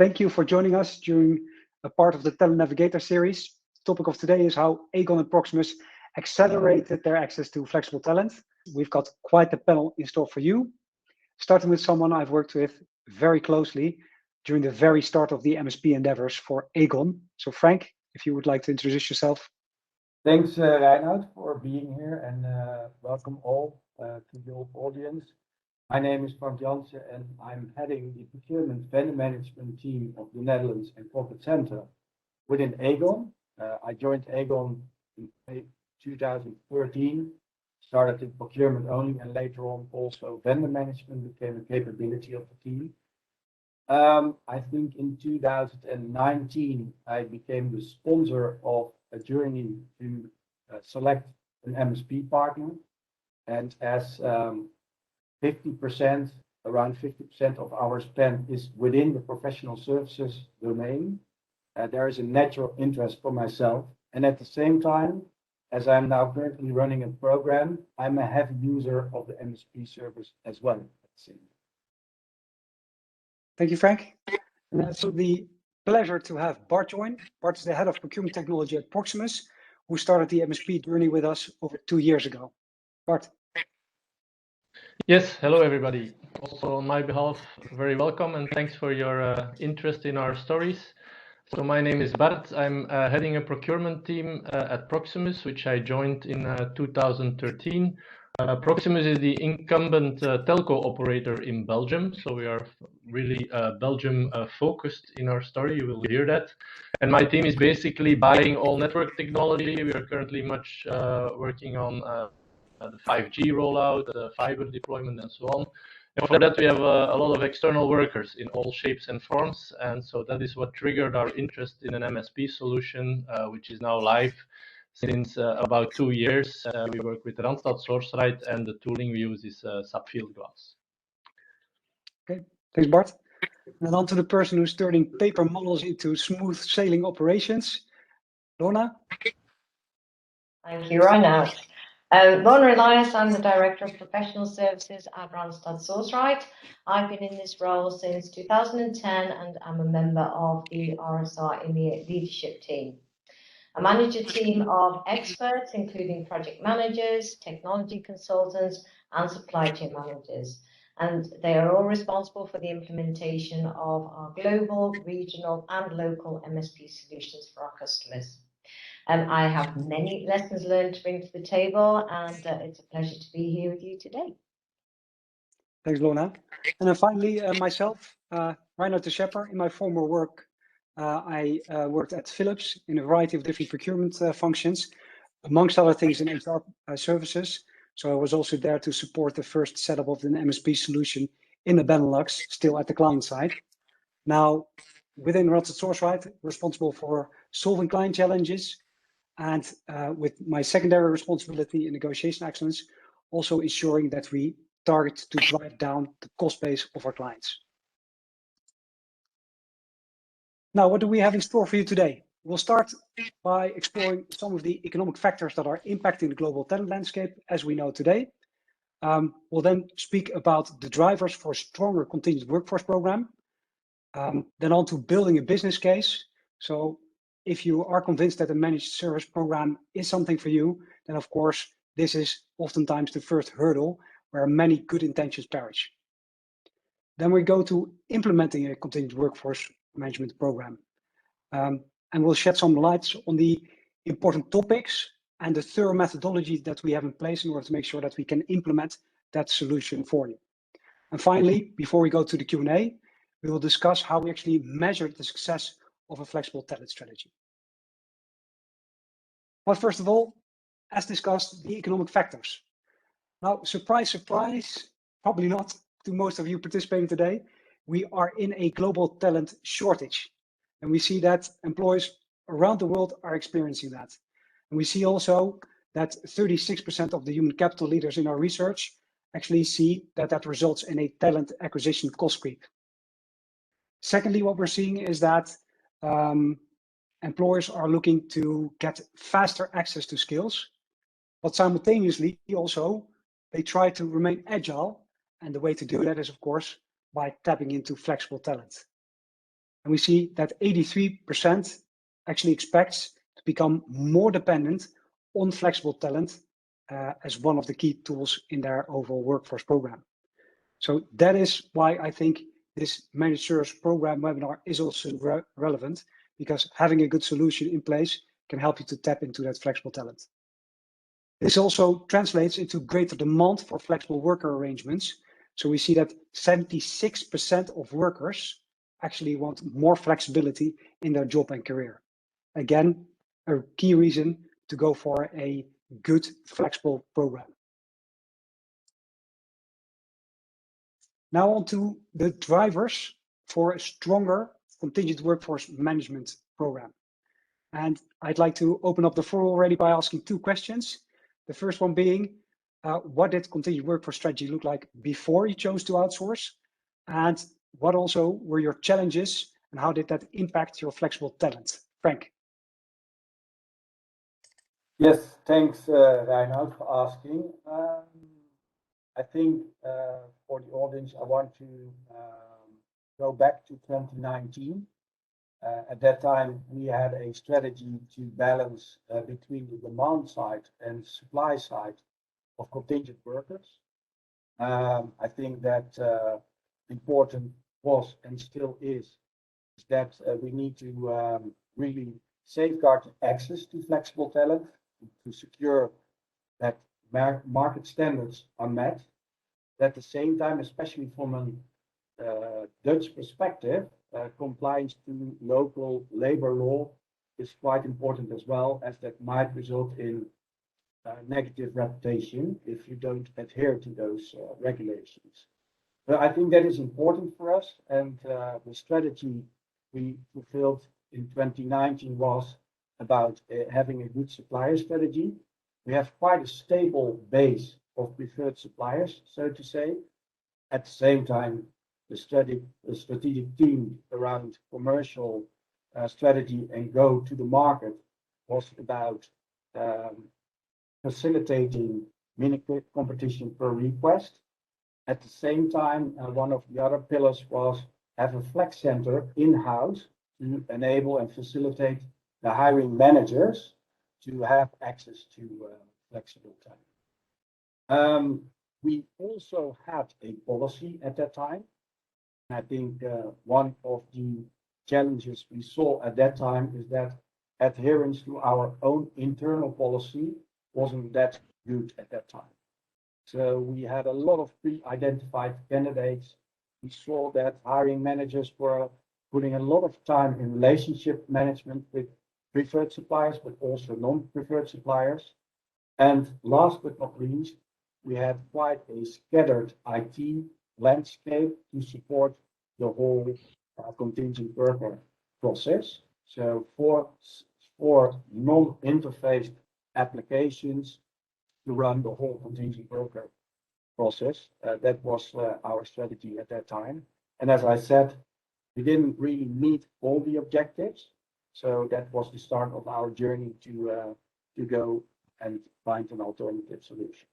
thank you for joining us during a part of the Talent Navigator series. The topic of today is how Aegon and Proximus accelerated their access to flexible talent. We've got quite a panel in store for you, starting with someone I've worked with very closely during the very start of the MSP endeavors for Aegon. So Frank, if you would like to introduce yourself. Thanks, Reinout, for being here, and welcome all to the audience. My name is Frank Jansen, and I'm heading the procurement vendor management team of the Netherlands and Corporate Center within Aegon. I joined Aegon in 2013, started in procurement only, and later on also vendor management became a capability of the team. I think in 2019, I became the sponsor of a journey to select an MSP partner. And as 50%, around 50% of our spend is within the professional services domain, there is a natural interest for myself. And at the same time, as I'm now currently running a program, I'm a heavy user of the MSP service as well. Thank you, Frank. And it's the pleasure to have Bart join. Bart is the head of procurement technology at Proximus, who started the MSP journey with us over 2 years ago. Bart. Yes, hello everybody. Also on my behalf, very welcome and thanks for your interest in our stories. So my name is Bart. I'm heading a procurement team at Proximus, which I joined in 2013. Proximus is the incumbent telco operator in Belgium, so we are really Belgium focused in our story. You will hear that. And my team is basically buying all network technology. We are currently much working on the 5G rollout, the fiber deployment, and so on. And for that, we have a lot of external workers in all shapes and forms. And so that is what triggered our interest in an MSP solution, which is now live since about 2 years. We work with Randstad SourceRight, and the tooling we use is SAP Fieldglass. Okay, thanks, Bart. And on to the person who's turning paper models into smooth sailing operations, Lorna. Thank you, Reinout. Lorna Elias, I'm the Director of Professional Services at Randstad SourceRight. I've been in this role since 2010 and I'm a member of the RSR EMEA leadership team. I manage a team of experts, including project managers, technology consultants, and supply chain managers. And they are all responsible for the implementation of our global, regional, and local MSP solutions for our customers. I have many lessons learned to bring to the table, and it's a pleasure to be here with you today. Thanks, Lorna. And then finally, myself, Reinout de Schepper. In my former work, I worked at Philips in a variety of different procurement functions, amongst other things in HR services. So I was also there to support the first setup of an MSP solution in the Benelux, still at the client side. Now, within Randstad SourceRight, responsible for solving client challenges, and with my secondary responsibility in negotiation excellence, also ensuring that we target to drive down the cost base of our clients. Now, what do we have in store for you today? We'll start by exploring some of the economic factors that are impacting the global talent landscape as we know today. We'll then speak about the drivers for a stronger contingent workforce program. Then on to building a business case. So if you are convinced that a managed service program is something for you, then of course, this is oftentimes the first hurdle where many good intentions perish. Then we go to implementing a contingent workforce management program. And we'll shed some lights on the important topics and the thorough methodology that we have in place in order to make sure that we can implement that solution for you. And finally, before we go to the Q&A, we will discuss how we actually measure the success of a flexible talent strategy. But first of all, as discussed, the economic factors. Now, surprise, surprise, probably not to most of you participating today, we are in a global talent shortage. And we see that employers around the world are experiencing that. And we see also that 36% of the human capital leaders in our research actually see that that results in a talent acquisition cost creep. Secondly, what we're seeing is that employers are looking to get faster access to skills, but simultaneously also they try to remain agile. And the way to do that is, of course, by tapping into flexible talent. And we see that 83% actually expects to become more dependent on flexible talent as one of the key tools in their overall workforce program. So that is why I think this managed service program webinar is also relevant, because having a good solution in place can help you to tap into that flexible talent. This also translates into greater demand for flexible worker arrangements. So we see that 76% of workers actually want more flexibility in their job and career. Again, a key reason to go for a good flexible program. Now on to the drivers for a stronger contingent workforce management program. And I'd like to open up the floor already by asking two questions. The first one being, what did contingent workforce strategy look like before you chose to outsource? And what also were your challenges and how did that impact your flexible talent? Frank. Yes, thanks, Reinout, for asking. I think for the audience, I want to go back to 2019. At that time, we had a strategy to balance between the demand side and supply side of contingent workers. I think that important was and still is that we need to really safeguard access to flexible talent to secure that market standards are met. At the same time, especially from a Dutch perspective, compliance to local labor law is quite important as well, as that might result in negative reputation if you don't adhere to those regulations. But I think that is important for us, and the strategy we fulfilled in 2019 was about having a good supplier strategy. We have quite a stable base of preferred suppliers, so to say. At the same time, the strategic team around commercial strategy and go to the market was about facilitating mini competition per request. At the same time, one of the other pillars was have a flex center in-house to enable and facilitate the hiring managers to have access to flexible time. We also had a policy at that time. I think one of the challenges we saw at that time is that adherence to our own internal policy wasn't that good at that time. So we had a lot of pre-identified candidates. We saw that hiring managers were putting a lot of time in relationship management with preferred suppliers, but also non-preferred suppliers. And last but not least, we had quite a scattered IT landscape to support the whole contingent worker process. So for non-interfaced applications to run the whole contingent worker process, that was our strategy at that time. And as I said, we didn't really meet all the objectives. So that was the start of our journey to go and find an alternative solution.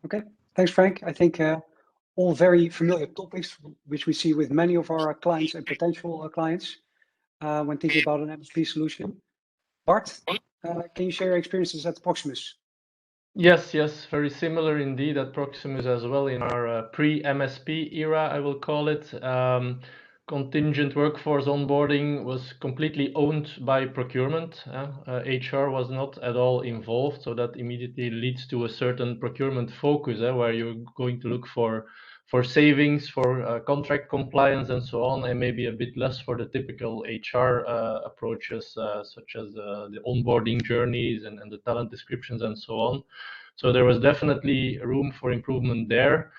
Okay, thanks, Frank. I think all very familiar topics, which we see with many of our clients and potential clients when thinking about an MSP solution. Bart, can you share your experiences at Proximus? Yes, very similar indeed at Proximus as well in our pre-MSP era, I will call it. Contingent workforce onboarding was completely owned by procurement. HR was not at all involved, so that immediately leads to a certain procurement focus where you're going to look for savings, for contract compliance and so on, and maybe a bit less for the typical HR approaches, such as the onboarding journeys and the talent descriptions and so on. So there was definitely room for improvement there.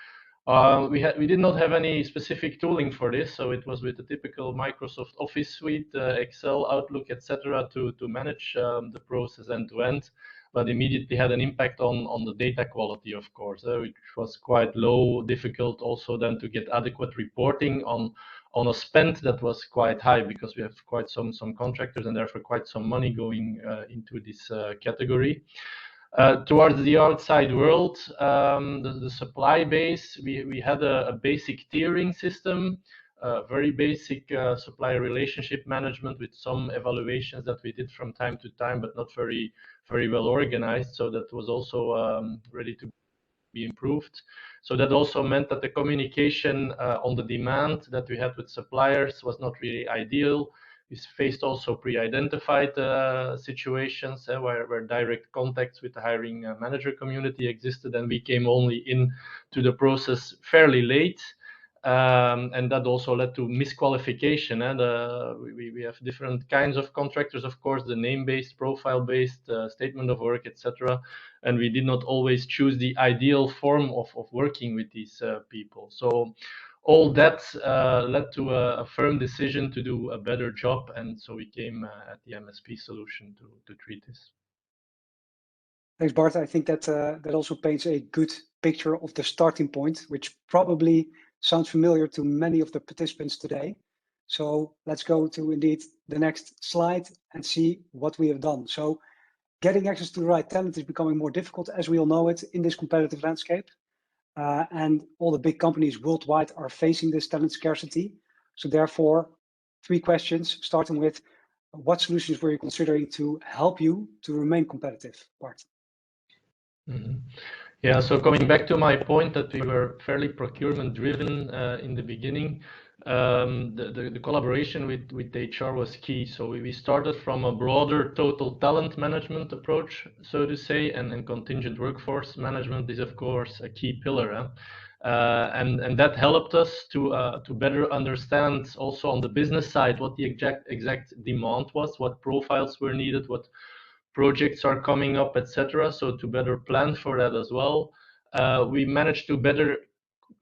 We did not have any specific tooling for this, so it was with the typical Microsoft Office suite, Excel, Outlook, etc., to manage the process end to end, but immediately had an impact on the data quality, of course, which was quite low, difficult also then to get adequate reporting on a spend that was quite high, because we have quite some contractors and therefore quite some money going into this category. Towards the outside world, the supply base, we had a basic tiering system very basic supplier relationship management with some evaluations that we did from time to time, but not very well organized. So that was also ready to be improved. So that also meant that the communication on the demand that we had with suppliers was not really ideal. We faced also pre-identified situations where direct contacts with the hiring manager community existed, and we came only into the process fairly late. And that also led to misqualification. And we have different kinds of contractors, of course, the name-based, profile-based, statement of work, etc. And we did not always choose the ideal form of working with these people. So all that led to a firm decision to do a better job. And so we came at the MSP solution to treat this. Thanks, Bart. I think that that also paints a good picture of the starting point, which probably sounds familiar to many of the participants today. So let's go to indeed the next slide and see what we have done. So getting access to the right talent is becoming more difficult, as we all know it, in this competitive landscape. And all the big companies worldwide are facing this talent scarcity. So therefore, 3 questions, starting with what solutions were you considering to help you to remain competitive, Bart? Mm-hmm. Yeah, so coming back to my point that we were fairly procurement driven in the beginning, the collaboration with HR was key. So we started from a broader total talent management approach, so to say, and contingent workforce management is of course a key pillar. And that helped us to better understand also on the business side what the exact demand was, what profiles were needed, what projects are coming up, etc. So to better plan for that as well. We managed to better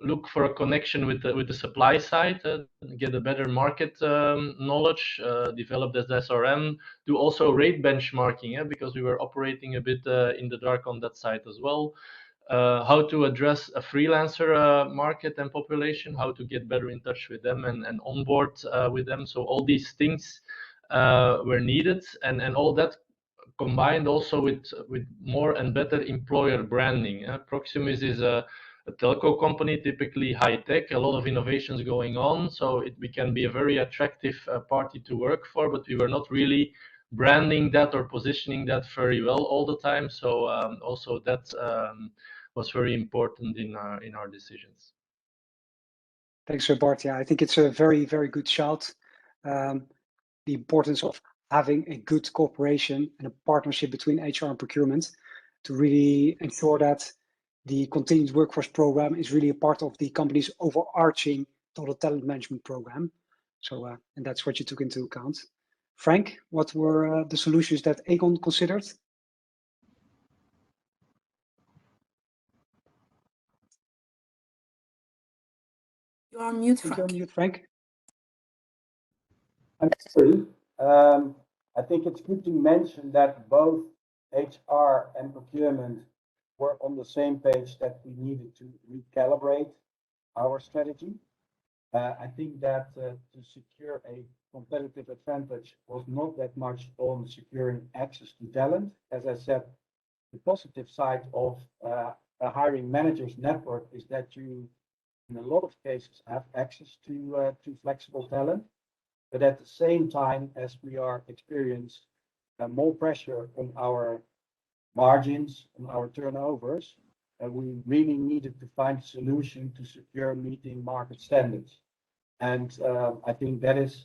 look for a connection with the supply side, get a better market knowledge, develop this SRM, do also rate benchmarking, because we were operating a bit in the dark on that side as well. How to address a freelancer market and population, how to get better in touch with them and onboard with them. So all these things were needed, and all that combined also with more and better employer branding. Proximus is a telco company, typically high tech, a lot of innovations going on, so we can be a very attractive party to work for, but we were not really branding that or positioning that very well all the time. So also that was very important in our decisions. Thanks, Bart. Yeah, I think it's a very, very good shout. The importance of having a good cooperation and a partnership between HR and procurement to really ensure that the contingent workforce program is really a part of the company's overarching total talent management program. So, and that's what you took into account. Frank, what were the solutions that Aegon considered? You are on mute, Frank. You're on mute, Frank. I'm sorry. I think it's good to mention that both HR and procurement were on the same page that we needed to recalibrate our strategy. I think that to secure a competitive advantage was not that much on securing access to talent. As I said, the positive side of a hiring manager's network is that you, in a lot of cases, have access to flexible talent. But at the same time, as we are experiencing more pressure on our margins, on our turnovers, we really needed to find a solution to secure meeting market standards. And I think that is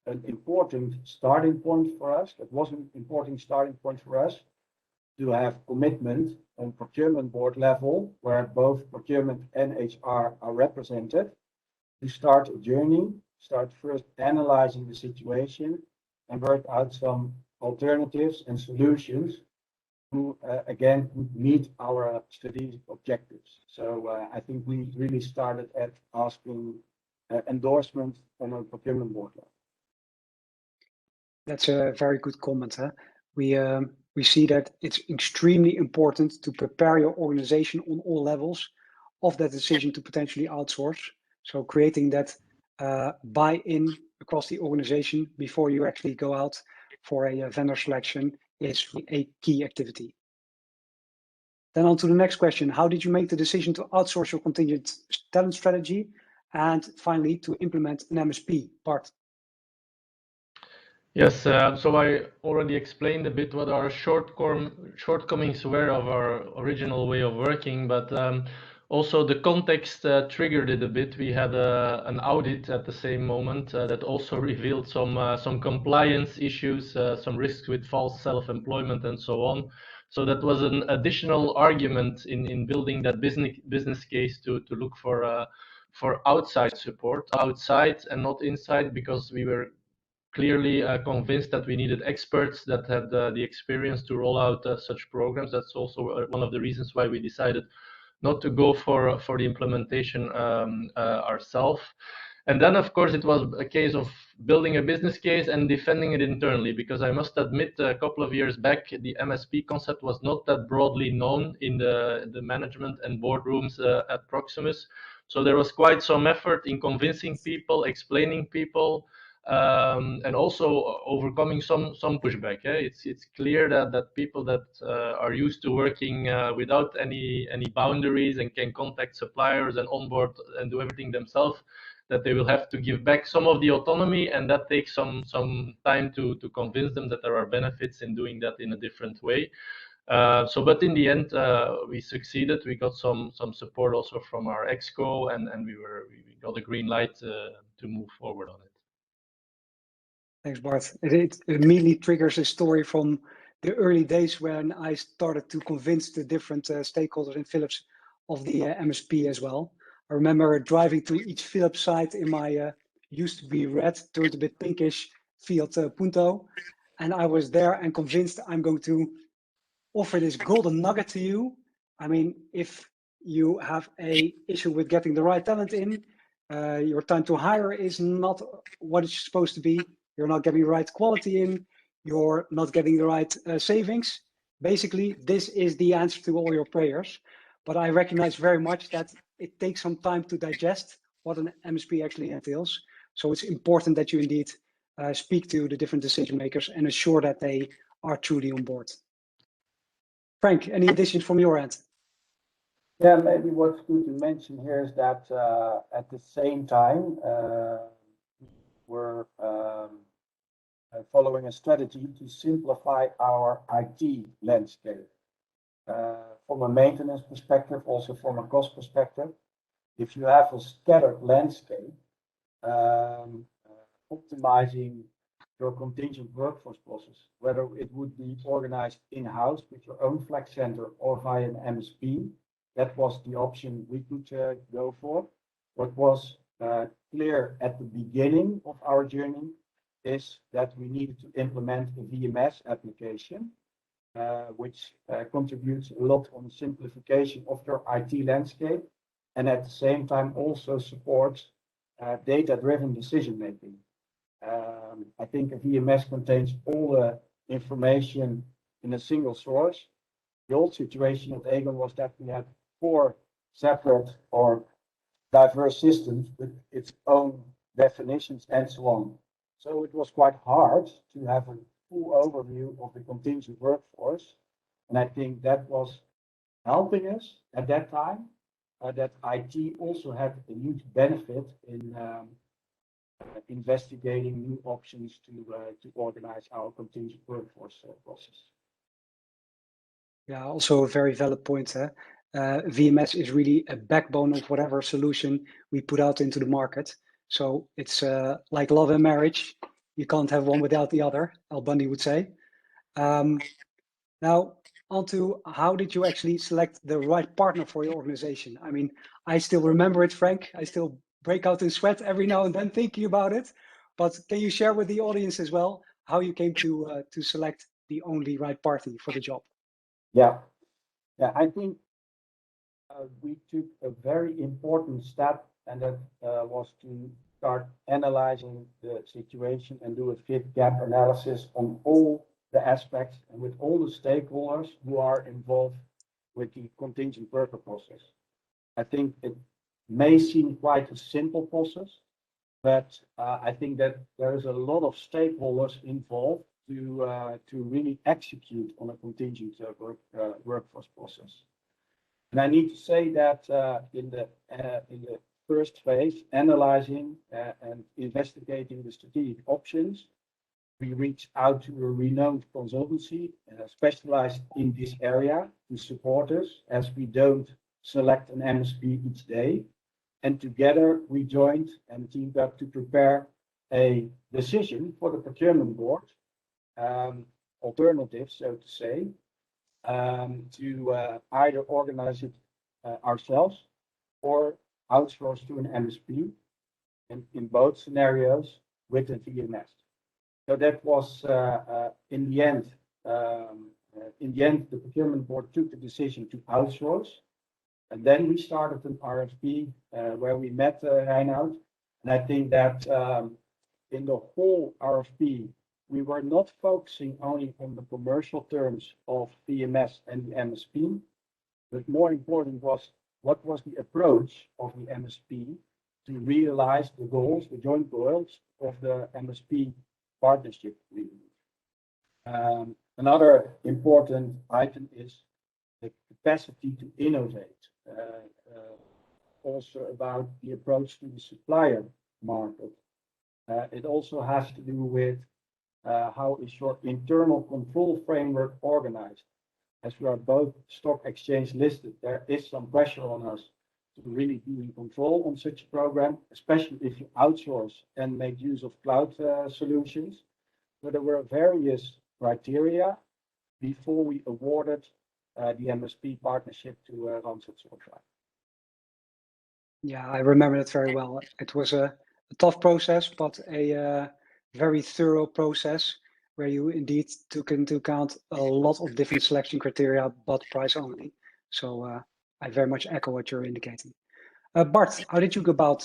an important starting point for us. That was an important starting point for us to have commitment on procurement board level, where both procurement and HR are represented, to start a journey. Start first analyzing the situation and work out some alternatives and solutions to, again, meet our strategic objectives. So I think we really started at asking endorsement on a procurement board level. That's a very good comment. Huh? We see that it's extremely important to prepare your organization on all levels of that decision to potentially outsource. So creating that buy-in across the organization before you actually go out for a vendor selection is a key activity. Then on to the next question. How did you make the decision to outsource your contingent talent strategy? and finally to implement an MSP. Bart. Yes, so I already explained a bit what our shortcomings were of our original way of working, but also the context triggered it a bit. We had an audit at the same moment that also revealed some compliance issues, some risks with false self-employment and so on. So that was an additional argument in building that business case to look for outside support, outside and not inside, because we were clearly convinced that we needed experts that had the experience to roll out such programs. That's also one of the reasons why we decided not to go for the implementation ourselves. And then, of course, it was a case of building a business case and defending it internally, because I must admit, a couple of years back, the MSP concept was not that broadly known in the management and boardrooms at Proximus. So there was quite some effort in convincing people, explaining people, and also overcoming some pushback. It's clear that people that are used to working without any boundaries and can contact suppliers and onboard and do everything themselves, that they will have to give back some of the autonomy, and that takes some time to convince them that there are benefits in doing that in a different way. But in the end, we succeeded. We got some support also from our exco, and we got a green light to move forward on it. Thanks, Bart. It immediately triggers a story from the early days when I started to convince the different stakeholders in Philips of the MSP as well. I remember driving to each Philips site in my used to be red, turned a bit pinkish Fiat Punto, and I was there and convinced I'm going to offer this golden nugget to you. I mean, if you have a issue with getting the right talent in, your time to hire is not what it's supposed to be. You're not getting the right quality in. You're not getting the right savings. Basically, this is the answer to all your prayers. But I recognize very much that it takes some time to digest what an MSP actually entails. So it's important that you indeed speak to the different decision makers and ensure that they are truly on board. Frank, any additions from your end? Yeah, maybe what's good to mention here is that at the same time, we're following a strategy to simplify our IT landscape. From a maintenance perspective, also from a cost perspective, if you have a scattered landscape, optimizing your contingent workforce process, whether it would be organized in-house with your own flex center or via an MSP, that was the option we could go for. What was clear at the beginning of our journey is that we needed to implement a VMS application, which contributes a lot on simplification of your IT landscape, and at the same time also supports data-driven decision making. I think a VMS contains all the information in a single source. The old situation at Aegon was that we had 4 separate or diverse systems with its own definitions and so on. So it was quite hard to have a full overview of the contingent workforce. And I think that was helping us at that time, that IT also had a huge benefit in investigating new options to organize our contingent workforce process. Yeah, also a very valid point. VMS is really a backbone of whatever solution we put out into the market. So it's like love and marriage. You can't have one without the other, Al Bundy would say. Now, on to how did you actually select the right partner for your organization? I mean, I still remember it, Frank. I still break out in sweat every now and then thinking about it. But can you share with the audience as well how you came to select the only right party for the job? Yeah, I think we took a very important step, and that was to start analyzing the situation and do a fit gap analysis on all the aspects and with all the stakeholders who are involved with the contingent worker process. I think it may seem quite a simple process, but I think that there is a lot of stakeholders involved to really execute on a contingent workforce process. And I need to say that in the first phase, analyzing and investigating the strategic options, we reached out to a renowned consultancy specialized in this area to support us, as we don't select an MSP each day. And together we joined and teamed up to prepare a decision for the procurement board, alternative, so to say, to either organize it ourselves or outsource to an MSP, and in both scenarios with a VMS. So that was in the end, the procurement board took the decision to outsource, and then we started an RFP where we met Reinout, and I think that in the whole RFP, we were not focusing only on the commercial terms of VMS and the MSP, but more important was what was the approach of the MSP to realize the goals, the joint goals of the MSP partnership agreement. Another important item is the capacity to innovate. Also about the approach to the supplier market. It also has to do with how is your internal control framework organized. As we are both stock exchange listed, there is some pressure on us to really be in control on such a program, especially if you outsource and make use of cloud solutions. So there were various criteria before we awarded the MSP partnership to Randstad SourceRight. Yeah, I remember that very well. It was a tough process, but a very thorough process where you indeed took into account a lot of different selection criteria, but price only. So I very much echo what you're indicating. Bart, how did you go about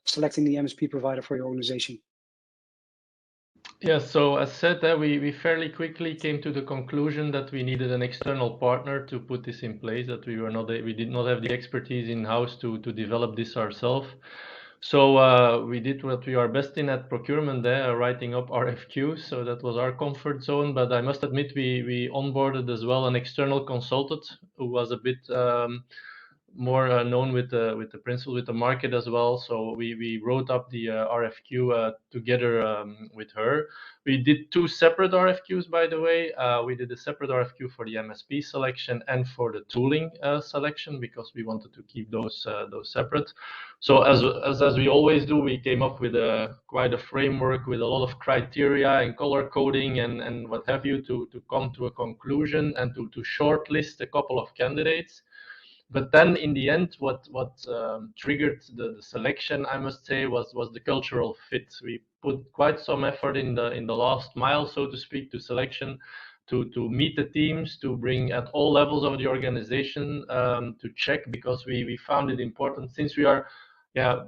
selecting the MSP provider for your organization? Yeah, so as said, we fairly quickly came to the conclusion that we needed an external partner to put this in place, that we did not have the expertise in-house to develop this ourselves. So we did what we are best in at procurement there, writing up RFQs. So that was our comfort zone. But I must admit, we onboarded as well an external consultant who was a bit more known with the principles, with the market as well. So we wrote up the RFQ together with her. We did two separate RFQs, by the way. We did a separate RFQ for the MSP selection and for the tooling selection, because we wanted to keep those separate. So as we always do, we came up with quite a framework with a lot of criteria and color coding and what have you to come to a conclusion and to shortlist a couple of candidates. But then in the end, what triggered the selection, I must say, was the cultural fit. We put quite some effort in the last mile, so to speak, to selection, to meet the teams, to bring at all levels of the organization to check, because we found it important, since we are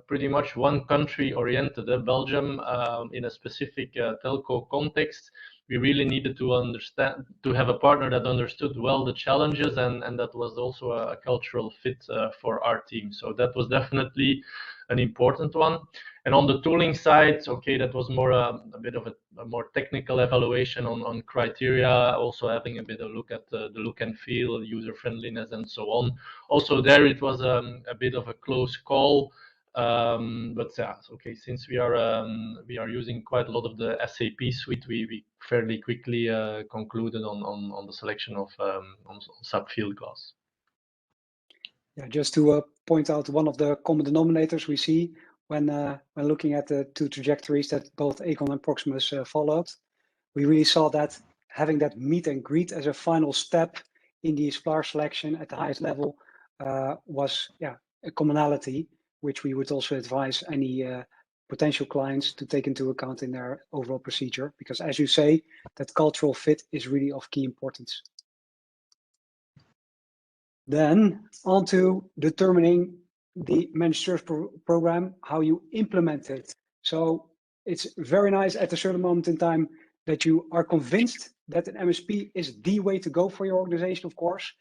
pretty much one country oriented, Belgium, in a specific telco context. We really needed to have a partner that understood well the challenges, and that was also a cultural fit for our team. So that was definitely an important one. And on the tooling side, okay, that was more a bit of a more technical evaluation on criteria, also having a bit of look at the look and feel, user friendliness, and so on. Also there, it was a bit of a close call. But yeah, okay, since we are using quite a lot of the SAP suite, we fairly quickly concluded on the selection of on SAP Fieldglass. Yeah, just to point out one of the common denominators we see when looking at the two trajectories that both Aegon and Proximus followed, we really saw that having that meet and greet as a final step in the supplier selection at the highest level was a commonality, which we would also advise any potential clients to take into account in their overall procedure, because as you say, that cultural fit is really of key importance. Then on to determining the managed service program, how you implement it. So it's very nice at a certain moment in time that you are convinced that an MSP is the way to go for your organization, of course,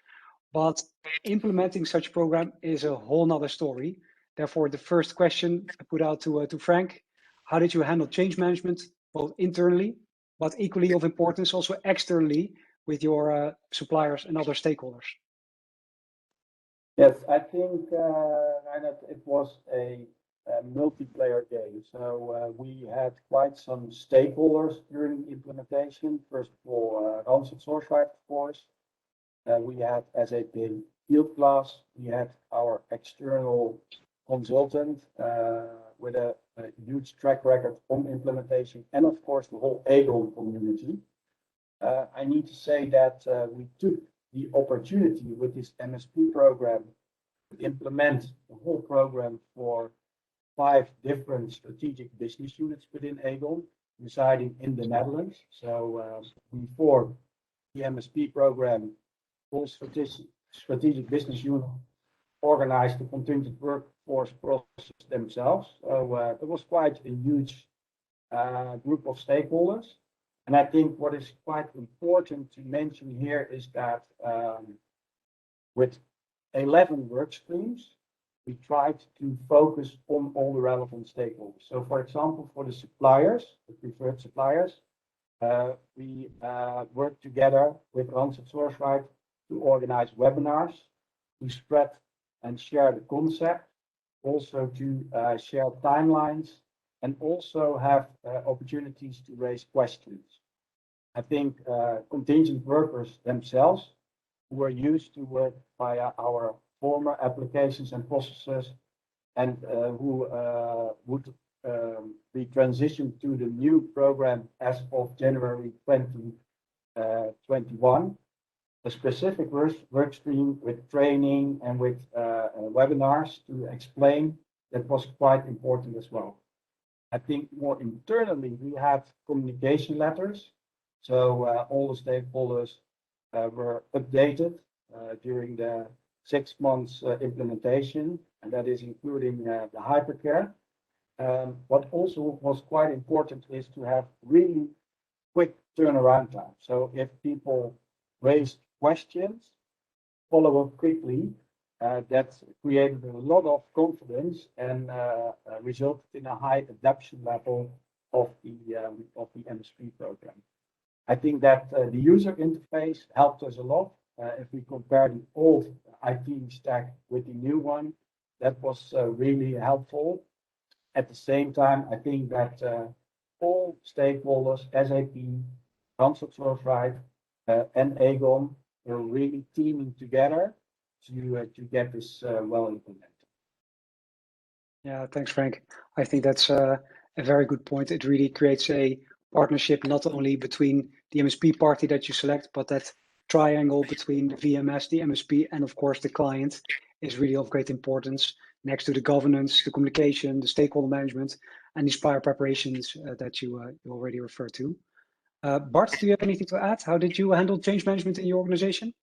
but implementing such a program is a whole nother story. Therefore, the first question I put out to Frank: how did you handle change management, both internally, but equally of importance also externally with your suppliers and other stakeholders? Yes, I think Reinout, it was a multiplayer game. So we had quite some stakeholders during the implementation. First of all, Randstad SourceRight, of course. We had SAP Field Glass. We had our external consultant with a huge track record on implementation, and of course the whole Aegon community. I need to say that we took the opportunity with this MSP program to implement the whole program for 5 different strategic business units within Aegon, residing in the Netherlands. So before the MSP program, all strategic business units organized the contingent workforce process themselves. So it was quite a huge group of stakeholders. And I think what is quite important to mention here is that with 11 work streams, we tried to focus on all the relevant stakeholders. So for example, for the suppliers, the preferred suppliers, we worked together with Randstad SourceRight to organize webinars, to spread and share the concept, also to share timelines, and also have opportunities to raise questions. I think contingent workers themselves, who were used to work via our former applications and processes, and who would be transitioned to the new program as of January 2021. A specific work stream with training and with webinars to explain, that was quite important as well. I think more internally, we had communication letters. So all the stakeholders were updated during the 6 months implementation, and that is including the hypercare. What also was quite important is to have really quick turnaround time. So if people raised questions, follow up quickly. That created a lot of confidence and resulted in a high adoption level of the MSP program. I think that the user interface helped us a lot. If we compare the old IT stack with the new one, that was really helpful. At the same time, I think that all stakeholders, SAP, Randstad SourceRight, and Aegon, were really teaming together to get this well implemented. Yeah, thanks, Frank. I think that's a very good point. It really creates a partnership not only between the MSP party that you select, but that triangle between the VMS, the MSP, and of course the client is really of great importance, next to the governance, the communication, the stakeholder management, and these prior preparations that you already referred to. Bart, do you have anything to add? How did you handle change management in your organization?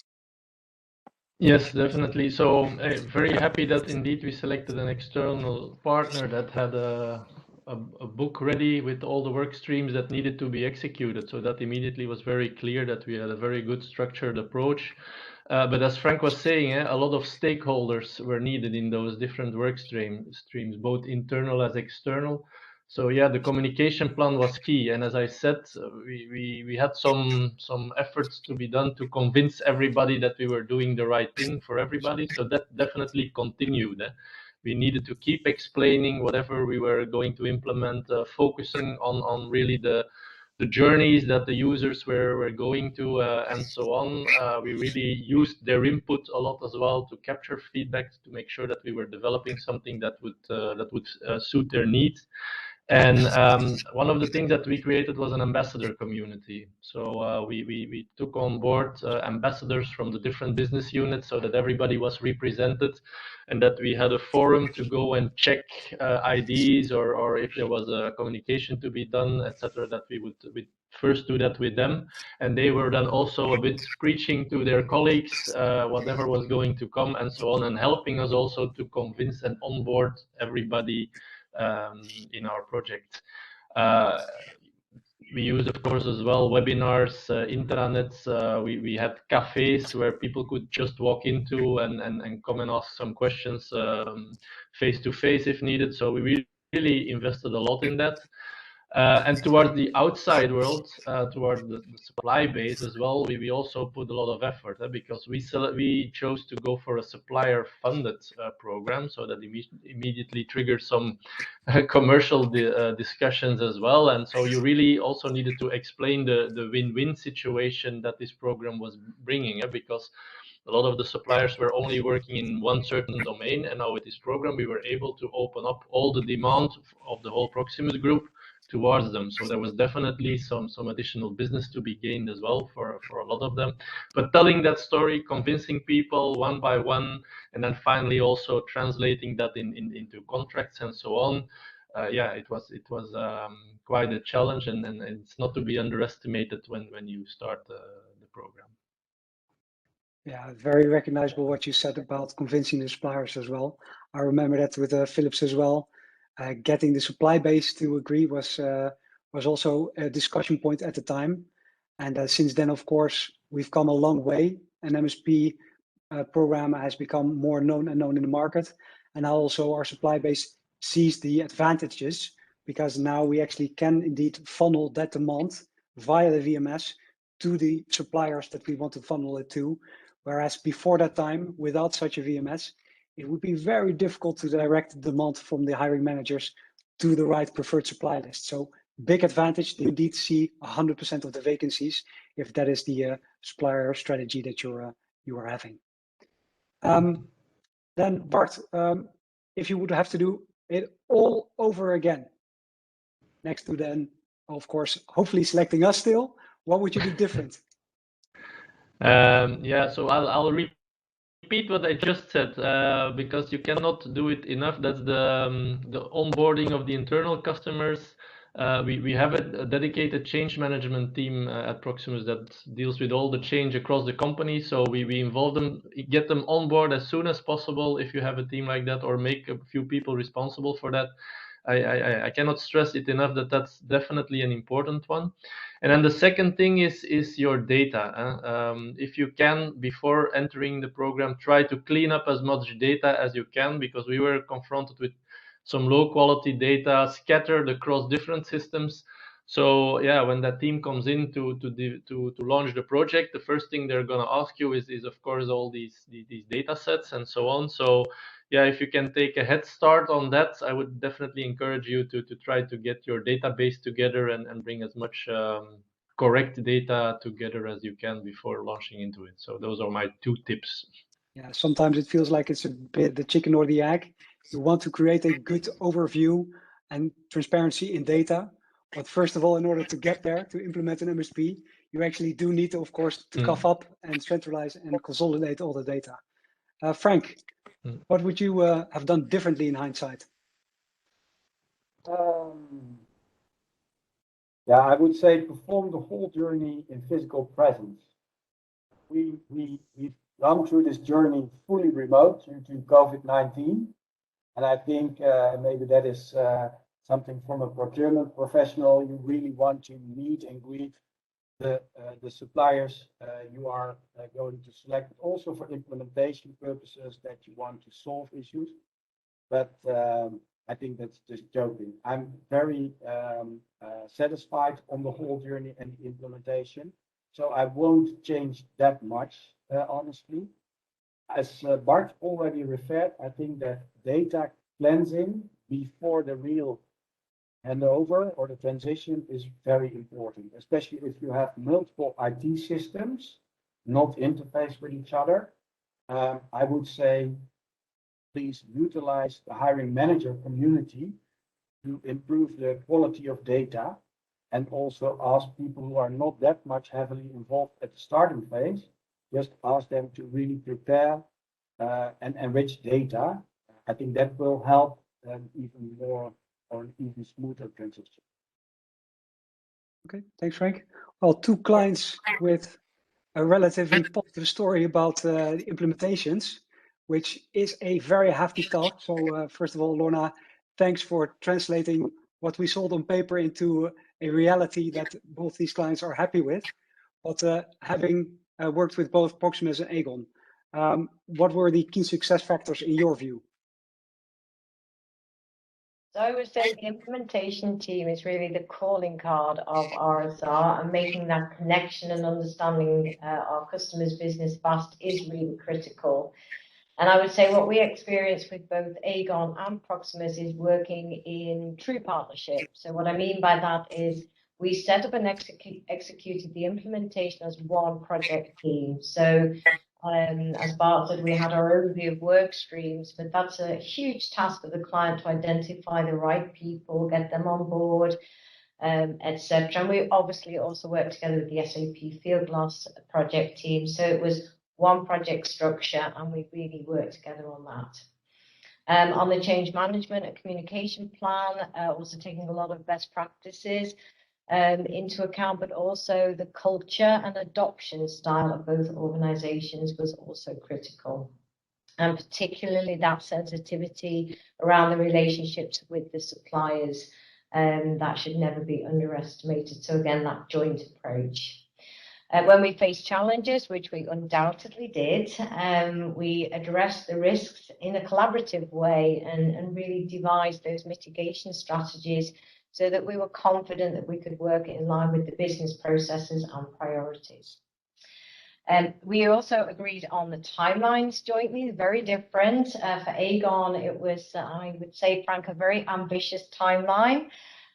Yes, definitely. So very happy that indeed we selected an external partner that had a book ready with all the work streams that needed to be executed. So that immediately was very clear that we had a very good structured approach. But as Frank was saying, a lot of stakeholders were needed in those different work streams, both internal as external. So yeah, the communication plan was key, and as I said, we had some efforts to be done to convince everybody that we were doing the right thing for everybody. So that definitely continued. We needed to keep explaining whatever we were going to implement, focusing on really the journeys that the users were going to, and so on. We really used their input a lot as well to capture feedback, to make sure that we were developing something that would suit their needs. And one of the things that we created was an ambassador community. So we took on board ambassadors from the different business units so that everybody was represented, and that we had a forum to go and check IDs or if there was a communication to be done, etc., that we would first do that with them. And they were then also a bit preaching to their colleagues whatever was going to come and so on, and helping us also to convince and onboard everybody in our project. We used, of course, as well webinars, intranets. We had cafes where people could just walk into and come and ask some questions face to face if needed. So we really invested a lot in that. And towards the outside world, towards the supply base as well, we also put a lot of effort because we chose to go for a supplier-funded program, so that immediately triggered some commercial discussions as well. And so you really also needed to explain the win-win situation that this program was bringing, because a lot of the suppliers were only working in one certain domain, and now with this program we were able to open up all the demand of the whole Proximus group towards them. So there was definitely some additional business to be gained as well for a lot of them. But telling that story, convincing people one by one, and then finally also translating that into contracts and so on. Yeah, it was quite a challenge, and it's not to be underestimated when you start the program. Yeah, very recognizable what you said about convincing the suppliers as well. I remember that with Philips as well. Getting the supply base to agree was also a discussion point at the time. And since then, of course, we've come a long way. An MSP program has become more known in the market. And now also our supply base sees the advantages, because now we actually can indeed funnel that demand via the VMS to the suppliers that we want to funnel it to. Whereas before that time, without such a VMS, it would be very difficult to direct demand from the hiring managers to the right preferred supply list. So big advantage to indeed see 100% of the vacancies if that is the supplier strategy that you are having. Then Bart, if you would have to do it all over again, next to then, of course, hopefully selecting us still, what would you do different? Yeah, so I'll repeat what I just said, because you cannot do it enough. That's the onboarding of the internal customers. We have a dedicated change management team at Proximus that deals with all the change across the company. So we involve them, get them on board as soon as possible if you have a team like that, or make a few people responsible for that. I cannot stress it enough that that's definitely an important one. And then the second thing is your data. If you can, before entering the program, try to clean up as much data as you can, because we were confronted with some low quality data scattered across different systems. So yeah, when that team comes in to launch the project, the first thing they're going to ask you is of course all these data sets and so on. So yeah, if you can take a head start on that, I would definitely encourage you to try to get your database together and bring as much correct data together as you can before launching into it. So those are my 2 tips. Yeah, sometimes it feels like it's a bit the chicken or the egg. You want to create a good overview and transparency in data. But first of all, in order to get there, to implement an MSP, you actually do need to, of course, to cough up and centralize and consolidate all the data. Frank, what would you have done differently in hindsight? Yeah, I would say perform the whole journey in physical presence. We've gone through this journey fully remote due to COVID-19. And I think maybe that is something from a procurement professional. You really want to meet and greet the suppliers you are going to select, also for implementation purposes that you want to solve issues. But I think that's just joking. I'm very satisfied on the whole journey and the implementation. So I won't change that much, honestly. As Bart already referred, I think that data cleansing before the real handover or the transition is very important, especially if you have multiple IT systems not interface with each other. I would say, please utilize the hiring manager community to improve the quality of data, and also ask people who are not that much heavily involved at the starting phase, just ask them to really prepare and enrich data. I think that will help even more or an even smoother transition. Okay, thanks, Frank. Well, 2 clients with a relatively positive story about the implementations, which is a very hefty task. So first of all, Lorna, thanks for translating what we sold on paper into a reality that both these clients are happy with. But having worked with both Proximus and Aegon, what were the key success factors in your view? So I would say the implementation team is really the calling card of RSR, and making that connection and understanding our customers' business fast is really critical. And I would say what we experience with both Aegon and Proximus is working in true partnership. So what I mean by that is we set up and executed the implementation as one project team. So as Bart said, we had our overview of work streams, but that's a huge task for the client to identify the right people, get them on board, etc. And we obviously also worked together with the SAP Field Glass project team. So it was one project structure, and we really worked together on that. On the change management and communication plan, also taking a lot of best practices into account, but also the culture and adoption style of both organizations was also critical. And particularly that sensitivity around the relationships with the suppliers, that should never be underestimated. So again, that joint approach. When we face challenges, which we undoubtedly did, we addressed the risks in a collaborative way and really devised those mitigation strategies so that we were confident that we could work in line with the business processes and priorities. We also agreed on the timelines jointly, very different. For Aegon, it was, I would say, Frank, a very ambitious timeline.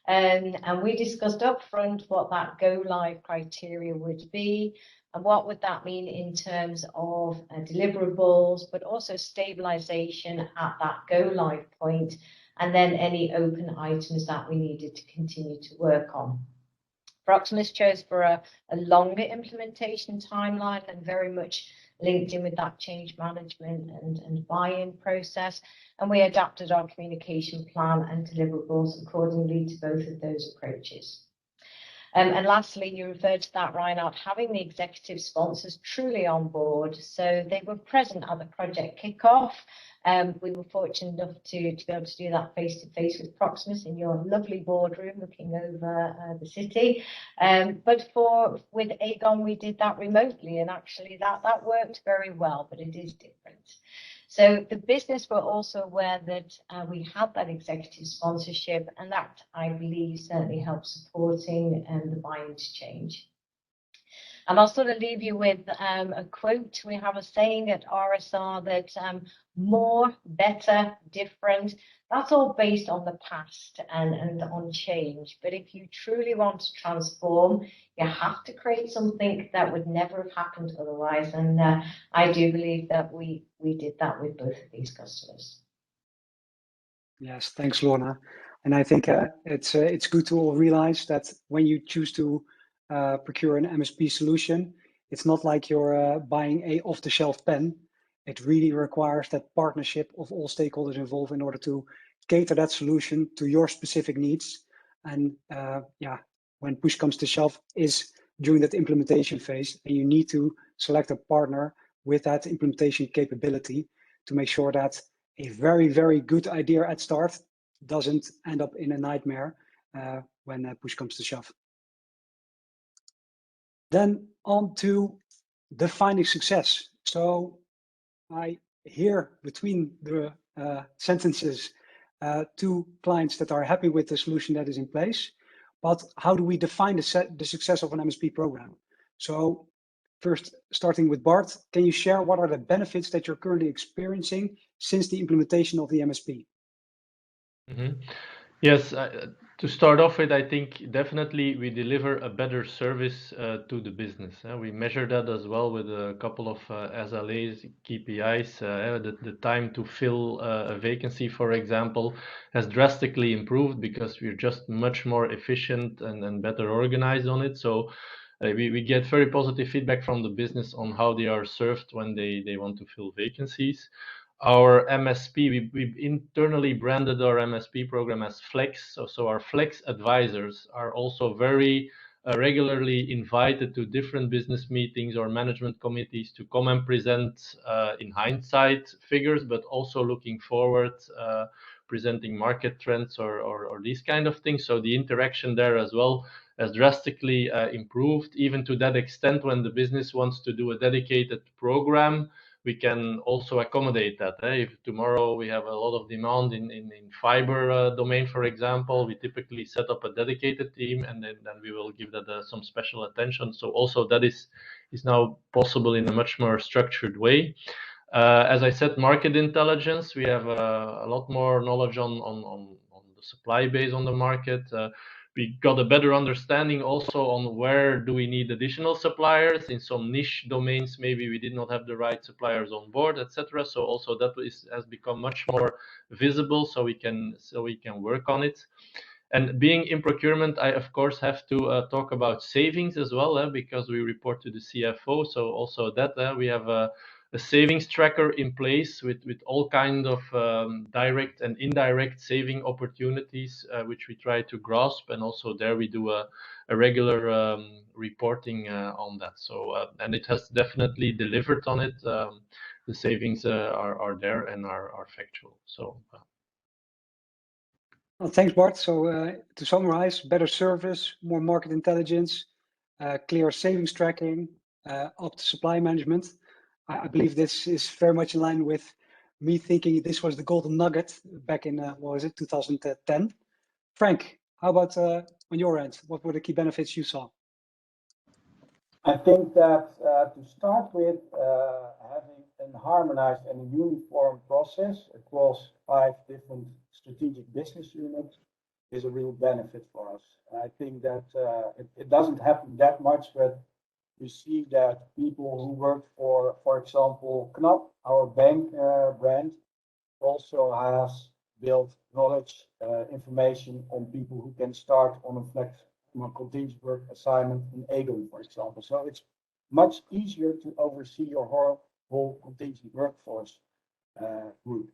And we discussed upfront what that go-live criteria would be, and what would that mean in terms of deliverables, but also stabilization at that go-live point, and then any open items that we needed to continue to work on. Proximus chose for a longer implementation timeline and very much linked in with that change management and buy-in process. And we adapted our communication plan and deliverables accordingly to both of those approaches. And lastly, you referred to that, Reinout, having the executive sponsors truly on board. So they were present at the project kickoff. We were fortunate enough to be able to do that face-to-face with Proximus in your lovely boardroom looking over the city. But with Aegon, we did that remotely, and actually that worked very well, but it is different. So the business were also aware that we had that executive sponsorship, and that, I believe, certainly helped supporting the buy-in to change. And I'll sort of leave you with a quote. We have a saying at RSR that more, better, different, that's all based on the past and on change. But if you truly want to transform, you have to create something that would never have happened otherwise. And I do believe that we did that with both of these customers. Yes, thanks, Lorna. And I think it's good to all realize that when you choose to procure an MSP solution, it's not like you're buying a off-the-shelf pen. It really requires that partnership of all stakeholders involved in order to cater that solution to your specific needs. And when push comes to shove is during that implementation phase, and you need to select a partner with that implementation capability to make sure that a very, very good idea at start doesn't end up in a nightmare when push comes to shove. Then on to defining success. So I hear between the sentences two clients that are happy with the solution that is in place, but how do we define the success of an MSP program? So first, starting with Bart, can you share what are the benefits that you're currently experiencing since the implementation of the MSP? Mm-hmm. Yes, to start off with, I think definitely we deliver a better service to the business. We measure that as well with a couple of SLAs, KPIs. The time to fill a vacancy, for example, has drastically improved because we're just much more efficient and better organized on it. So we get very positive feedback from the business on how they are served when they want to fill vacancies. Our MSP, we've internally branded our MSP program as Flex. So our Flex advisors are also very regularly invited to different business meetings or management committees to come and present in hindsight figures, but also looking forward, presenting market trends or these kind of things. So the interaction there as well has drastically improved, even to that extent when the business wants to do a dedicated program. we can also accommodate that. If tomorrow we have a lot of demand in fiber domain, for example, we typically set up a dedicated team, and then we will give that some special attention. So also that is now possible in a much more structured way. As I said, market intelligence, we have a lot more knowledge on the supply base on the market. We got a better understanding also on where do we need additional suppliers. In some niche domains, maybe we did not have the right suppliers on board, etc. So also that has become much more visible, so we can work on it. And being in procurement, I of course have to talk about savings as well, because we report to the CFO. So also that we have a savings tracker in place with all kind of direct and indirect saving opportunities, which we try to grasp, and also there we do a regular reporting on that. So and it has definitely delivered on it. The savings are there and are factual. So. Well, thanks, Bart. So to summarize, better service, more market intelligence, clear savings tracking, up to supply management. I believe this is very much in line with me thinking this was the golden nugget back in, what was it, 2010. Frank, how about on your end? What were the key benefits you saw? I think that to start with, having a harmonized and a uniform process across 5 different strategic business units is a real benefit for us. And I think that it doesn't happen that much, but you see that people who work for example, Knap, our bank brand, also has built knowledge, information on people who can start on a contingent work assignment in Aegon, for example. So it's much easier to oversee your whole contingent workforce group.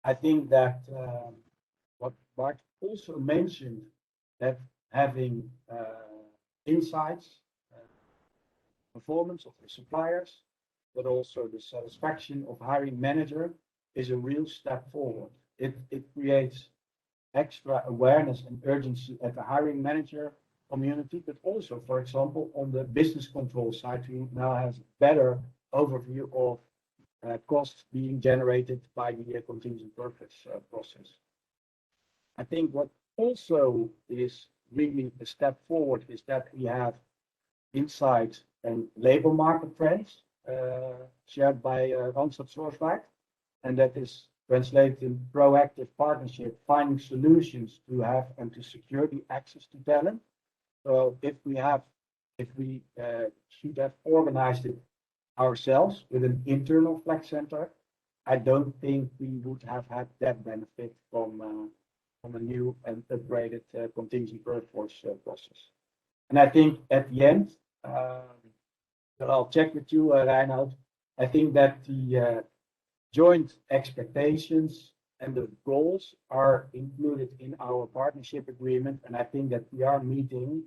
I think that what Bart also mentioned, that having insights, performance of the suppliers, but also the satisfaction of hiring manager is a real step forward. It creates extra awareness and urgency at the hiring manager community, but also, for example, on the business control side, who now has better overview of costs being generated by the contingent workers process. I think what also is really a step forward is that we have insights and labor market trends shared by Randstad SourceRight, and that is translated in proactive partnership, finding solutions to have and to secure the access to talent. So if we should have organized it ourselves with an internal flex center, I don't think we would have had that benefit from a new and upgraded contingent workforce process. And I think at the end, but I'll check with you, Reinout. I think that the joint expectations and the goals are included in our partnership agreement, and I think that we are meeting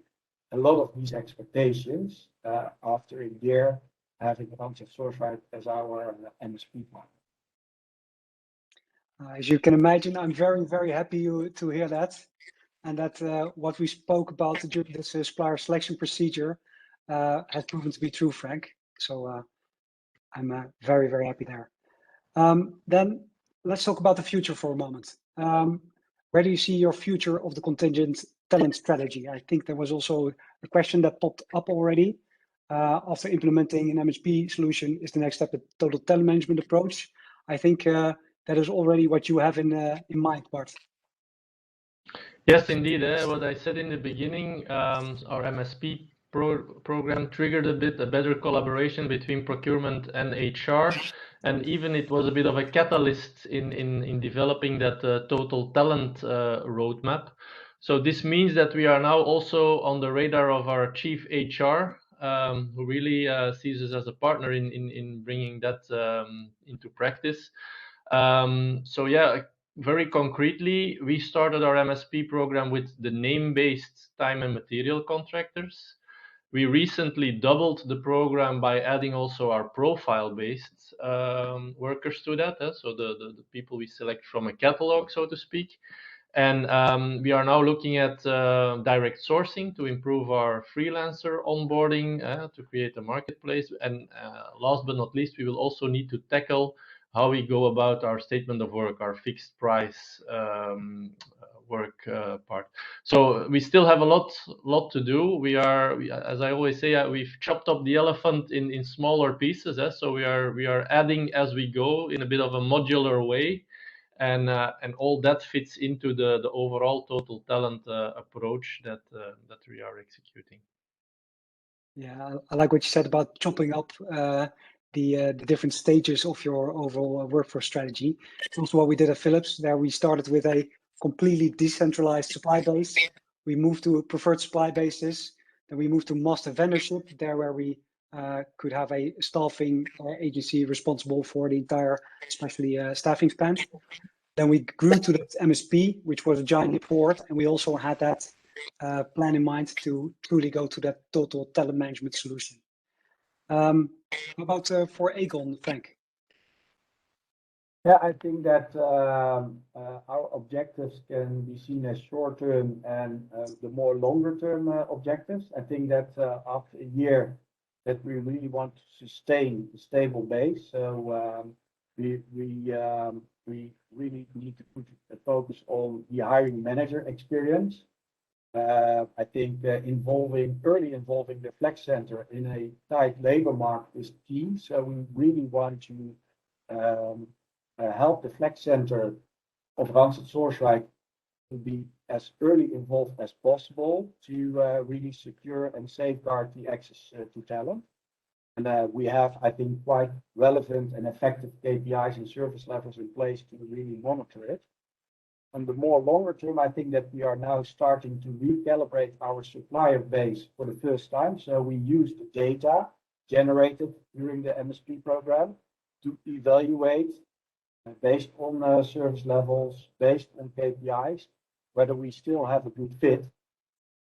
a lot of these expectations after a year having Randstad SourceRight as our MSP partner. As you can imagine, I'm very, very happy to hear that, and that what we spoke about during this supplier selection procedure has proven to be true, Frank. So I'm very, very happy there. Then let's talk about the future for a moment. Where do you see your future of the contingent talent strategy? I think there was also a question that popped up already. After implementing an MSP solution, is the next step a total talent management approach? I think that is already what you have in mind, Bart. Yes, indeed. What I said in the beginning, our MSP program triggered a better collaboration between procurement and HR, and even it was a bit of a catalyst in developing that total talent roadmap. So this means that we are now also on the radar of our chief HR, who really sees us as a partner in bringing that into practice. So yeah, very concretely, we started our MSP program with the name-based time and material contractors. We recently doubled the program by adding also our profile-based workers to that. So the people we select from a catalog, so to speak. And we are now looking at direct sourcing to improve our freelancer onboarding, to create a marketplace. And last but not least, we will also need to tackle how we go about our statement of work, our fixed price work part. So we still have a lot to do. As I always say, we've chopped up the elephant in smaller pieces. So we are adding as we go in a bit of a modular way. And all that fits into the overall total talent approach that we are executing. Yeah, I like what you said about chopping up the different stages of your overall workforce strategy. It's also what we did at Philips. There we started with a completely decentralized supply base. We moved to a preferred supply basis. Then we moved to master vendorship, there where we could have a staffing agency responsible for the entire, especially staffing span. Then we grew to that MSP, which was a giant leap forward, and we also had that plan in mind to truly go to that total talent management solution. How about for Aegon, Frank? Yeah, I think that our objectives can be seen as short-term and the more longer-term objectives. I think that after a year that we really want to sustain a stable base, so we really need to put a focus on the hiring manager experience. I think early involving the flex center in a tight labor market is key. So we really want to help the flex center of Randstad SourceRight to be as early involved as possible to really secure and safeguard the access to talent. And we have, I think, quite relevant and effective KPIs and service levels in place to really monitor it. On the more longer term, I think that we are now starting to recalibrate our supplier base for the first time. So we use the data generated during the MSP program to evaluate based on service levels, based on KPIs, whether we still have a good fit.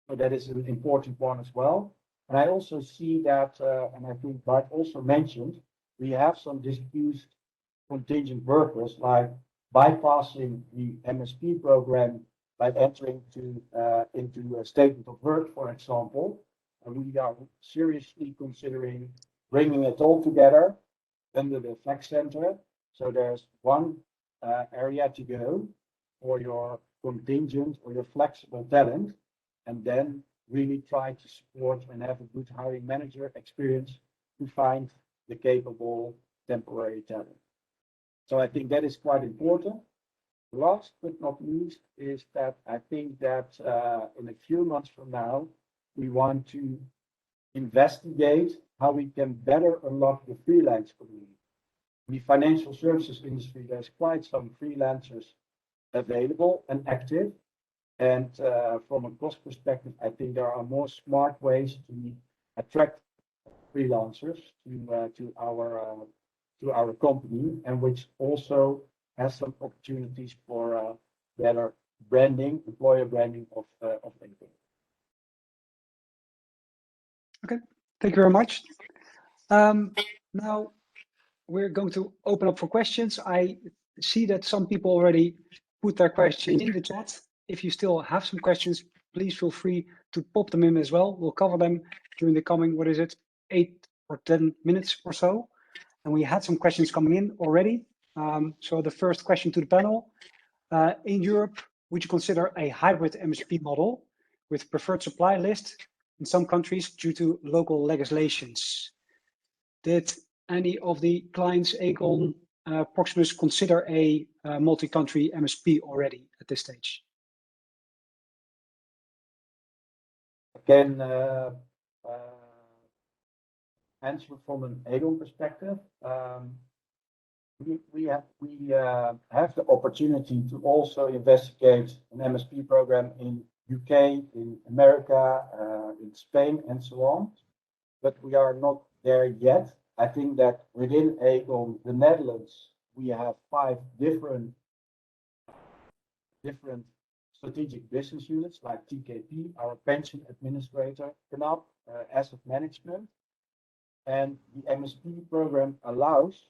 So that is an important one as well. And I also see that, and I think Bart also mentioned, we have some displaced contingent workers, like bypassing the MSP program by entering into a statement of work, for example. And we are seriously considering bringing it all together under the flex center. So there's one area to go for your contingent or your flexible talent, and then really try to support and have a good hiring manager experience to find the capable temporary talent. So I think that is quite important. Last but not least is that I think that in a few months from now, we want to investigate how we can better unlock the freelance community. In the financial services industry, there's quite some freelancers available and active. And from a cost perspective, I think there are more smart ways to attract freelancers to our company, and which also has some opportunities for better branding, employer branding of Aegon. Okay, thank you very much. Now we're going to open up for questions. I see that some people already put their questions in the chat. If you still have some questions, please feel free to pop them in as well. We'll cover them during the coming, 8 or 10 minutes or so. And we had some questions coming in already. So the first question to the panel, in Europe, would you consider a hybrid MSP model with preferred supply list in some countries due to local legislations? Did any of the clients, Aegon, Proximus, consider a multi-country MSP already at this stage? Can answer from an Aegon perspective. We have the opportunity to also investigate an MSP program in UK, in America, in Spain, and so on. But we are not there yet. I think that within Aegon, the Netherlands, we have 5 different strategic business units like TKP, our pension administrator, KNAP, asset management. And the MSP program allows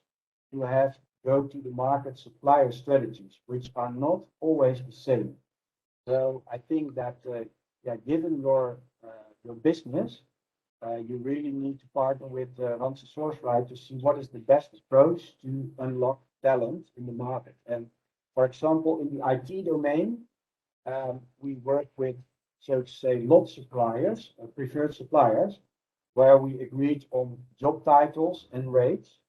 to go to the market supplier strategies, which are not always the same. So I think that given your business, you really need to partner with Randstad SourceRight to see what is the best approach to unlock talent in the market. And for example, in the IT domain, we work with, so to say, lot suppliers, preferred suppliers, where we agreed on job titles and rates.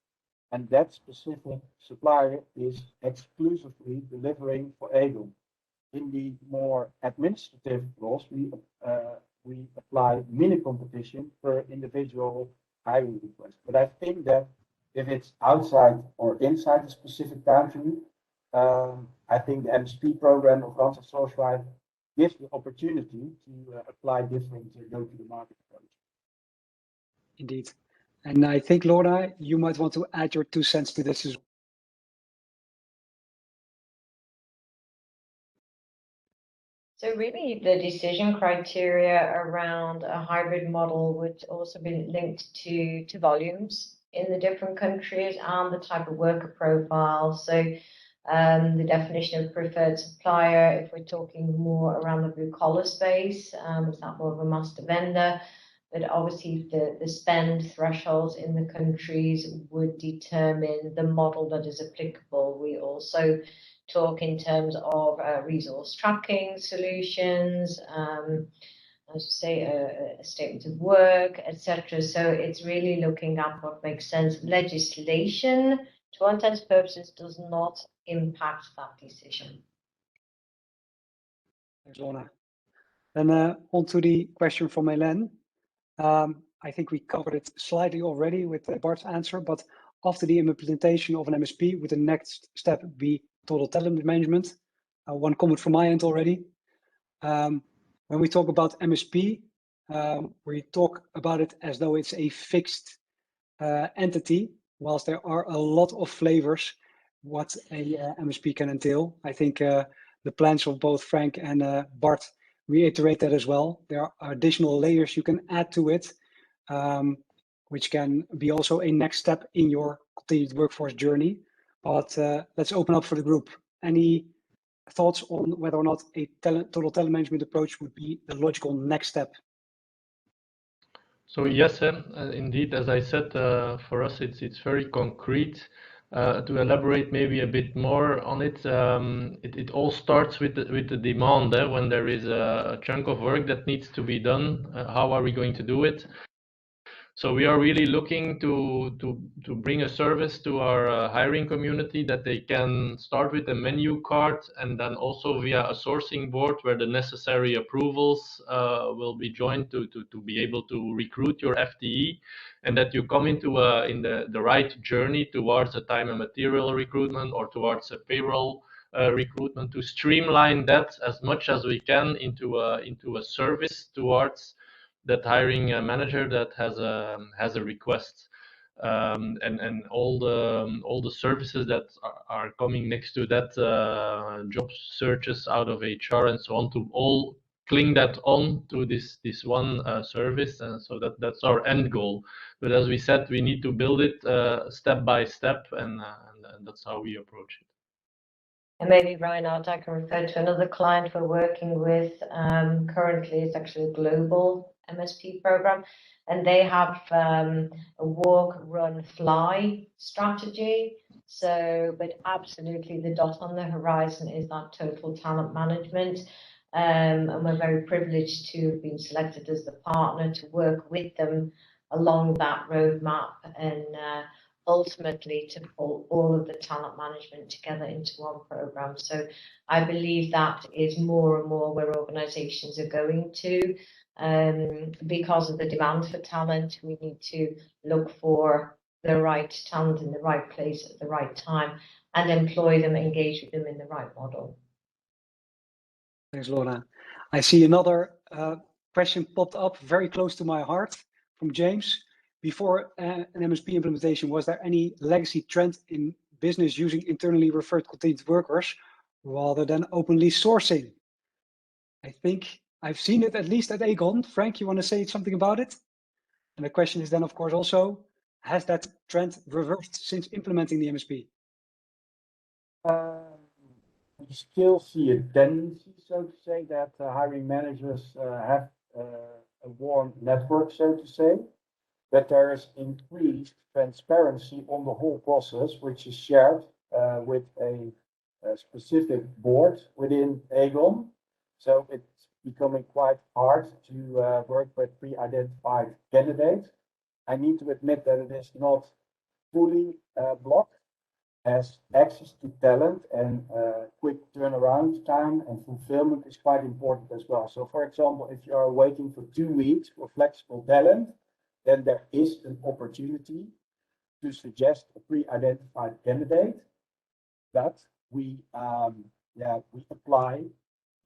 And that specific supplier is exclusively delivering for Aegon. In the more administrative roles, we apply mini competition per individual hiring request. But I think that if it's outside or inside a specific country, I think the MSP program of Randstad SourceRight gives the opportunity to apply different go-to-the-market approach. Indeed. And I think, Lorna, you might want to add your 2 cents to this as well. So really the decision criteria around a hybrid model would also be linked to volumes in the different countries and the type of worker profile. So the definition of preferred supplier, if we're talking more around the blue collar space, is that more of a master vendor? But obviously the spend thresholds in the countries would determine the model that is applicable. We also talk in terms of resource tracking solutions, as you say, a statement of work, etc. So it's really looking at what makes sense. Legislation, to all intents and purposes, does not impact that decision. Thanks, Lorna. Then on to the question from Hélène. I think we covered it slightly already with Bart's answer, but after the implementation of an MSP, would the next step be total talent management? One comment from my end already. When we talk about MSP, we talk about it as though it's a fixed entity, whilst there are a lot of flavors what a MSP can entail. I think the plans of both Frank and Bart reiterate that as well. There are additional layers you can add to it, which can be also a next step in your continued workforce journey. But let's open up for the group. Any thoughts on whether or not a total talent management approach would be the logical next step? So yes, indeed, as I said, for us it's very concrete. To elaborate maybe a bit more on it, it all starts with the demand. When there is a chunk of work that needs to be done, how are we going to do it? So we are really looking to bring a service to our hiring community that they can start with a menu card and then also via a sourcing board where the necessary approvals will be joined to be able to recruit your FTE, and that you come into in the right journey towards a time and material recruitment or towards a payroll recruitment, to streamline that as much as we can into a service towards that hiring manager that has a request, and all the services that are coming next to that, job searches out of HR and so on, to all cling that on to this one service, and so that's our end goal. But as we said, we need to build it step by step, and that's how we approach it. And maybe Reinout, I can refer to another client we're working with currently. It's actually a global MSP program, and they have a walk, run, fly strategy. So, but absolutely the dot on the horizon is that total talent management. And we're very privileged to have been selected as the partner to work with them along that roadmap, and ultimately to pull all of the talent management together into one program. So I believe that is more and more where organizations are going to. Because of the demand for talent, we need to look for the right talent in the right place at the right time and employ them, engage with them in the right model. Thanks, Lorna. I see another question popped up very close to my heart from James. Before an MSP implementation, was there any legacy trend in business using internally referred contingent workers rather than openly sourcing? I think I've seen it at least at Aegon. Frank, you want to say something about it? And the question is then, of course, also, has that trend reversed since implementing the MSP? we still see a tendency, so to say, that hiring managers have a warm network, so to say, but there is increased transparency on the whole process, which is shared with a specific board within Aegon. So it's becoming quite hard to work with pre-identified candidates. I need to admit that it is not fully blocked, as access to talent and quick turnaround time and fulfillment is quite important as well. So for example, if you are waiting for 2 weeks for flexible talent, then there is an opportunity to suggest a pre-identified candidate, but we apply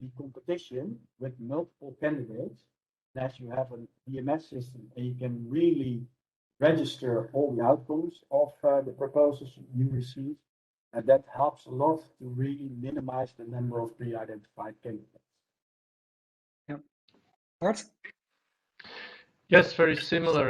the competition with multiple candidates. And as you have a DMS system and you can really register all the outcomes of the proposals you receive, and that helps a lot to really minimize the number of pre-identified candidates. Yeah. Bart? Yes, very similar.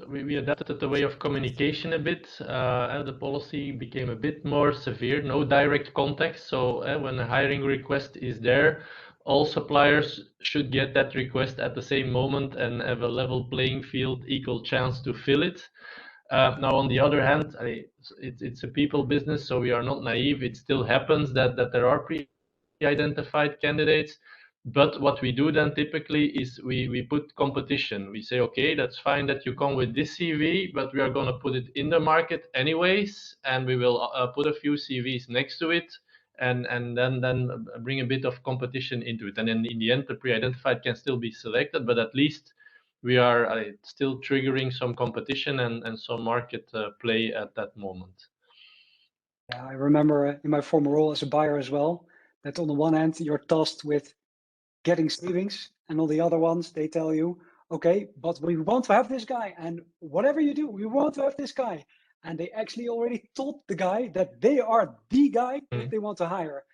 We adapted the way of communication a bit. The policy became a bit more severe, no direct contact. So when a hiring request is there, all suppliers should get that request at the same moment and have a level playing field, equal chance to fill it. Now, on the other hand, it's a people business, so we are not naive. It still happens that there are pre-identified candidates. But what we do then typically is we put competition. We say, okay, that's fine that you come with this CV, but we are going to put it in the market anyways, and we will put a few CVs next to it, and then bring a bit of competition into it. And then in the end, the pre-identified can still be selected, but at least we are still triggering some competition and some market play at that moment. Yeah, I remember in my former role as a buyer as well, that on the one hand, you're tasked with getting savings, and on the other ones, they tell you, okay, but we want to have this guy, and whatever you do, we want to have this guy. And they actually already told the guy that they are the guy that they want to hire.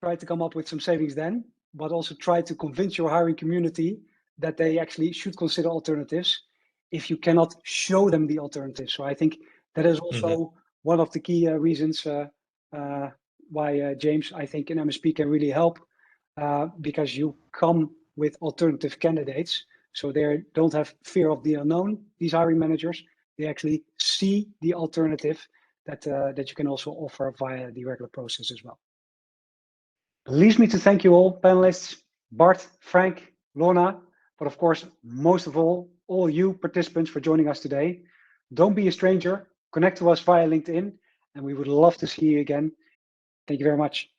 Try to come up with some savings then, but also try to convince your hiring community that they actually should consider alternatives if you cannot show them the alternatives. So I think that is also one of the key reasons why James, I think, in MSP can really help. Because you come with alternative candidates, so they don't have fear of the unknown. These hiring managers, they actually see the alternative that you can also offer via the regular process as well. Leaves me to thank you all, panelists, Bart, Frank, Lorna, but of course, most of all you participants for joining us today. Don't be a stranger. Connect to us via LinkedIn, and we would love to see you again. Thank you very much.